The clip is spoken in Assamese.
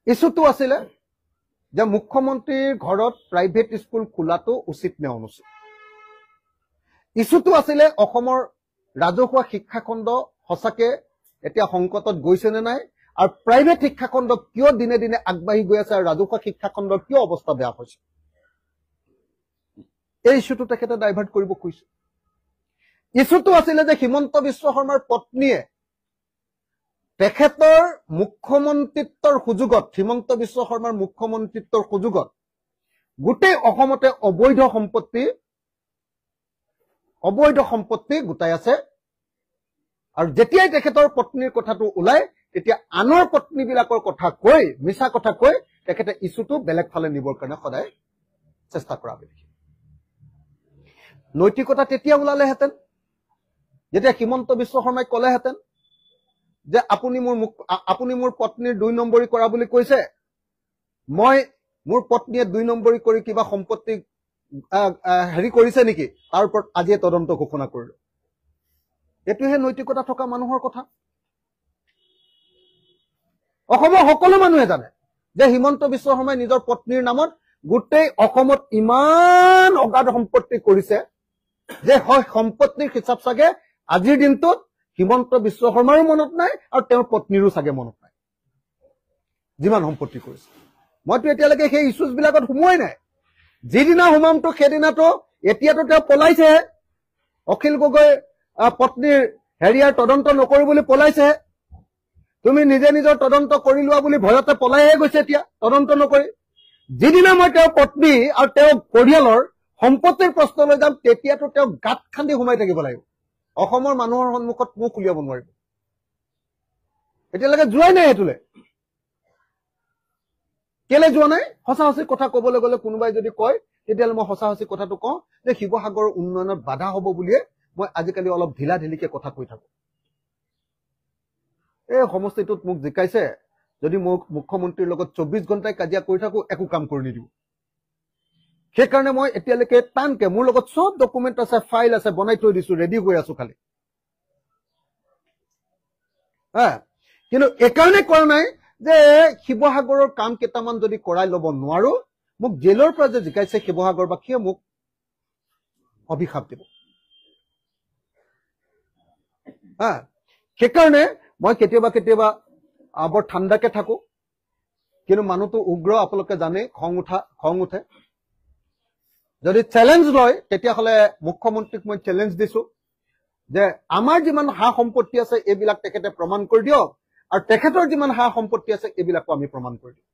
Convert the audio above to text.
ইস্যুটো আছিলে যে মুখ্যমন্ত্ৰীৰ ঘৰত প্ৰাইভেট স্কুল খোলাটো উচিত নে অনুচিত। ইস্যুটো আছিলে অসমৰ ৰাজহুৱা শিক্ষাখণ্ড সঁচাকে এতিয়া সংকটত গৈছে নে নাই, আৰু প্ৰাইভেট শিক্ষাখণ্ড কিয় দিনে দিনে আগবাঢ়ি গৈ আছে, আৰু ৰাজহুৱা শিক্ষাখণ্ডৰ কিয় অৱস্থা বেয়া হৈছে। এই ইস্যুটো তেখেতে ডাইভাৰ্ট কৰিব খুজিছে। ইস্যুটো আছিলে যে হিমন্ত বিশ্ব শৰ্মাৰ পত্নীয়ে তেখেতৰ মুখ্যমন্ত্ৰীত্বৰ সুযোগত, হিমন্ত বিশ্ব শৰ্মাৰ মুখ্যমন্ত্ৰীত্বৰ সুযোগত গোটেই অসমতে অবৈধ সম্পত্তি গোটাই আছে, আৰু যেতিয়াই তেখেতৰ পত্নীৰ কথাটো ওলাই তেতিয়া আনৰ পত্নীবিলাকৰ কথা কৈ, মিছা কথা কৈ তেখেতে ইস্যুটো বেলেগ ফালে নিবৰ কাৰণে সদায় চেষ্টা কৰা দেখি। নৈতিকতা তেতিয়া ওলালেহেঁতেন যেতিয়া হিমন্ত বিশ্ব শৰ্মাই ক'লেহেঁতেন যে আপুনি মোৰ পত্নীৰ 2 নম্বৰী কৰা বুলি কৈছে, মই মোৰ পত্নীয়ে 2 নম্বৰী কৰি কিবা সম্পত্তি হেৰি কৰিছে নেকি, তাৰ ওপৰত আজিয়ে তদন্ত ঘোষণা কৰিলো। এইটোহে নৈতিকতা থকা মানুহৰ কথা। অসমৰ সকলো মানুহে জানে যে হিমন্ত বিশ্ব শৰ্মাই নিজৰ পত্নীৰ নামত গোটেই অসমত ইমান অগাধ সম্পত্তি কৰিছে যে হয় সম্পত্তিৰ হিচাপ চাগে আজিৰ দিনটোত হিমন্ত বিশ্ব শৰ্মাৰো মনত নাই আৰু তেওঁৰ পত্নীৰো চাগে মনত নাই, যিমান সম্পত্তি কৰিছে। মইতো এতিয়ালৈকে সেই ইস্যুজ বিলাকত সোমোৱাই নাই। যিদিনা সোমামতো সেইদিনাতো, এতিয়াতো তেওঁ পলাইছেহে, অখিল গগৈ পত্নীৰ হেৰিয়াৰ তদন্ত নকৰো বুলি পলাইছেহে। তুমি নিজে নিজৰ তদন্ত কৰি লোৱা বুলি ভয়তে পলাইহে গৈছে এতিয়া তদন্ত নকৰি। যিদিনা মই তেওঁৰ পত্নী আৰু তেওঁৰ পৰিয়ালৰ সম্পত্তিৰ প্ৰশ্ন লৈ যাম তেতিয়াতো তেওঁ গাঁত খান্দি সোমাই থাকিব লাগিব, অসমৰ মানুহৰ সন্মুখত মুখ উলিয়াব নোৱাৰিব। এতিয়ালৈকে যোৱাই নাই সেইটোলে। কেলে যোৱা নাই? সঁচা সঁচি কথা কবলৈ গ'লে কোনোবাই যদি কয় তেতিয়াহ'লে মই সঁচা সঁচি কথাটো কওঁ যে শিৱসাগৰৰ উন্নয়নত বাধা হ'ব বুলিয়ে মই আজিকালি অলপ ঢিলা ঢিলিকে কথা কৈ থাকো। এই সমষ্টিটোত মোক জিকাইছে, যদি মোক মুখ্যমন্ত্ৰীৰ লগত 24 ঘণ্টাই কাজিয়া কৰি থাকো একো কাম কৰি নিদিব। সেইকাৰণে মই এতিয়ালৈকে টানকে, মোৰ লগত চব ডকুমেণ্ট আছে, ফাইল আছে, বনাই থৈ দিছো, ৰেডি হৈ আছো খালি। কিন্তু এইকাৰণে কৰা নাই যে শিৱসাগৰৰ কাম কেইটামান যদি কৰাই ল'ব নোৱাৰো, মোক জেলৰ পৰা যে জিকাইছে শিৱসাগৰবাসীয়ে মোক অভিশাপ দিব। সেইকাৰণে মই কেতিয়াবা কেতিয়াবা বৰ ঠাণ্ডাকে থাকো, কিন্তু মানুহটো উগ্ৰ, আপোনালোকে জানে, খং উঠে। যদি চেলেঞ্জ লয় তেতিয়াহ'লে মুখ্যমন্ত্ৰীক মই চেলেঞ্জ দিছো যে আমাৰ যিমান সা সম্পত্তি আছে এইবিলাক তেখেতে প্ৰমাণ কৰি দিয়ক, আৰু তেখেতৰ যিমান সা সম্পত্তি আছে এইবিলাকো আমি প্ৰমাণ কৰি দিম।